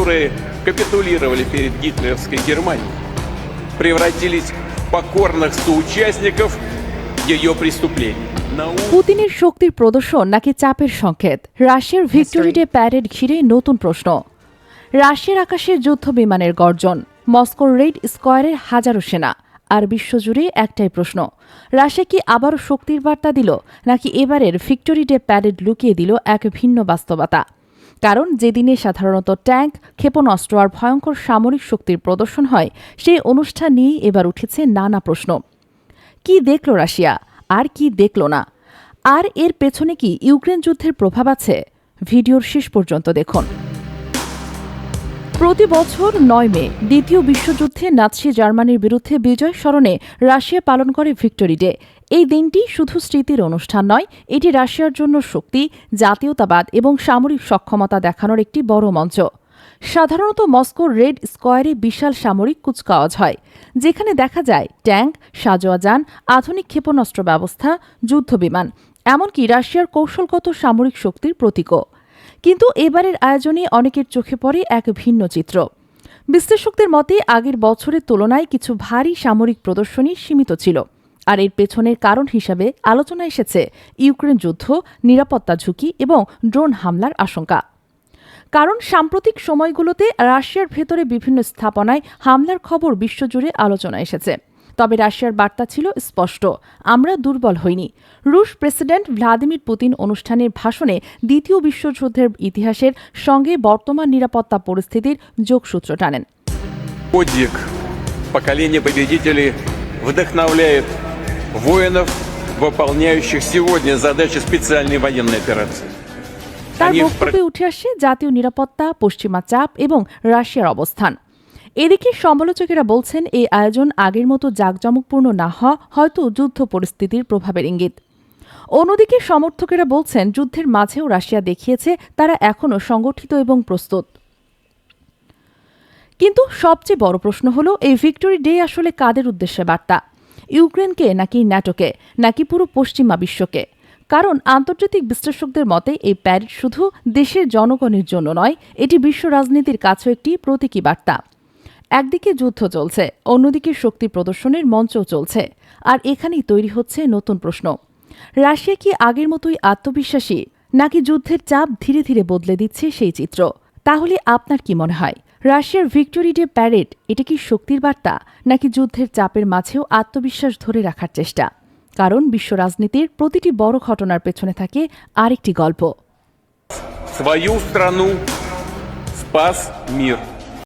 которые капитулировали перед гитлеровской Германией, превратились в покорных соучастников ее преступлений. পুতিনের শক্তির প্রদর্শন নাকি চাপের সংকেত? রাশিয়ার ভিক্টোরি ডে প্যারেড ঘিরে নতুন প্রশ্ন। রাশিয়ার আকাশে যুদ্ধ বিমানের গর্জন, মস্কোর রেড স্কোয়ারের হাজারো সেনা, আর বিশ্বজুড়ে একটাই প্রশ্ন, রাশিয়া কি আবারও শক্তির বার্তা দিল, নাকি এবারের ভিক্টোরি ডে প্যারেড লুকিয়ে দিল এক ভিন্ন বাস্তবতা? কারণ যেদিনে সাধারণত ট্যাঙ্ক, ক্ষেপণাস্ত্র আর ভয়ঙ্কর সামরিক শক্তির প্রদর্শন হয়, সেই অনুষ্ঠান নিয়েই এবার উঠেছে নানা প্রশ্ন। কি দেখল রাশিয়া, আর কি দেখল না? আর এর পেছনে কি ইউক্রেন যুদ্ধের প্রভাব আছে? ভিডিওর শেষ পর্যন্ত দেখুন। প্রতি বছর 9 মে দ্বিতীয় বিশ্বযুদ্ধে নাৎসি জার্মানির বিরুদ্ধে বিজয় স্মরণে রাশিয়া পালন করে ভিক্টোরি ডে। এই দিনটি শুধু স্মৃতির অনুষ্ঠান নয়, এটি রাশিয়ার জন্য শক্তি, জাতীয়তাবাদ এবং সামরিক সক্ষমতা দেখানোর একটি বড় মঞ্চ। সাধারণত মস্কোর রেড স্কোয়ারে বিশাল সামরিক কুচকাওয়াজ হয়, যেখানে দেখা যায় ট্যাঙ্ক, সাজোয়া যান, আধুনিক ক্ষেপণাস্ত্র ব্যবস্থা, যুদ্ধবিমান, এমনকি রাশিয়ার কৌশলগত সামরিক শক্তির প্রতীকও। কিন্তু এবারের আয়োজনে অনেকের চোখে পড়ে এক ভিন্ন চিত্র। বিশ্লেষকদের মতে আগের বছরের তুলনায় কিছু ভারী সামরিক প্রদর্শনী সীমিত ছিল, আর এর পেছনের কারণ হিসাবে আলোচনা এসেছে ইউক্রেন যুদ্ধ, নিরাপত্তা ঝুঁকি এবং ড্রোন হামলার আশঙ্কা। কারণ সাম্প্রতিক সময়গুলোতে রাশিয়ার ভেতরে বিভিন্ন স্থাপনায় হামলার খবর বিশ্বজুড়ে আলোচনা এসেছে। তবে রাশিয়ার বার্তা ছিল স্পষ্ট, আমরা দুর্বল হইনি। রুশ প্রেসিডেন্ট ভ্লাদিমির পুতিন অনুষ্ঠানের ভাষণে দ্বিতীয় বিশ্বযুদ্ধের ইতিহাসের সঙ্গে বর্তমান নিরাপত্তা পরিস্থিতির যোগসূত্র টানেন। Подвиг поколения победителей вдохновляет воинов, выполняющих сегодня задачи специальной военной операции. তার বক্তব্যে উঠে আসে জাতীয় নিরাপত্তা, পশ্চিমা চাপ এবং রাশিয়ার অবস্থান। এদিকে সমালোচকেরা বলছেন এই আয়োজন আগের মতো জাঁকজমকপূর্ণ না হওয়া হয়তো যুদ্ধ পরিস্থিতির প্রভাবের ইঙ্গিত। অন্যদিকে সমর্থকেরা বলছেন যুদ্ধের মাঝেও রাশিয়া দেখিয়েছে তারা এখনও সংগঠিত এবং প্রস্তুত। কিন্তু সবচেয়ে বড় প্রশ্ন হল, এই ভিক্টোরি ডে আসলে কাদের উদ্দেশ্যে বার্তা? ইউক্রেনকে, নাকি ন্যাটোকে, নাকি পুরো পশ্চিমা বিশ্বকে? কারণ আন্তর্জাতিক বিশ্লেষকদের মতে এই প্যারেড শুধু দেশের জনগণের জন্য নয়, এটি বিশ্ব রাজনীতির কাছেও একটি প্রতীকী বার্তা। একদিকে যুদ্ধ চলছে, অন্যদিকে শক্তি প্রদর্শনের মঞ্চও চলছে, আর এখানেই তৈরি হচ্ছে নতুন প্রশ্ন। রাশিয়া কি আগের মতোই আত্মবিশ্বাসী, নাকি যুদ্ধের চাপ ধীরে ধীরে বদলে দিচ্ছে সেই চিত্র? তাহলে আপনার কি মনে হয়, রাশিয়ার ভিক্টোরি ডে প্যারেড এটা কি শক্তির বার্তা, নাকি যুদ্ধের চাপের মাঝেও আত্মবিশ্বাস ধরে রাখার চেষ্টা? কারণ বিশ্ব রাজনীতির প্রতিটি বড় ঘটনার পেছনে থাকে আরেকটি গল্প। Свою страну спас мир.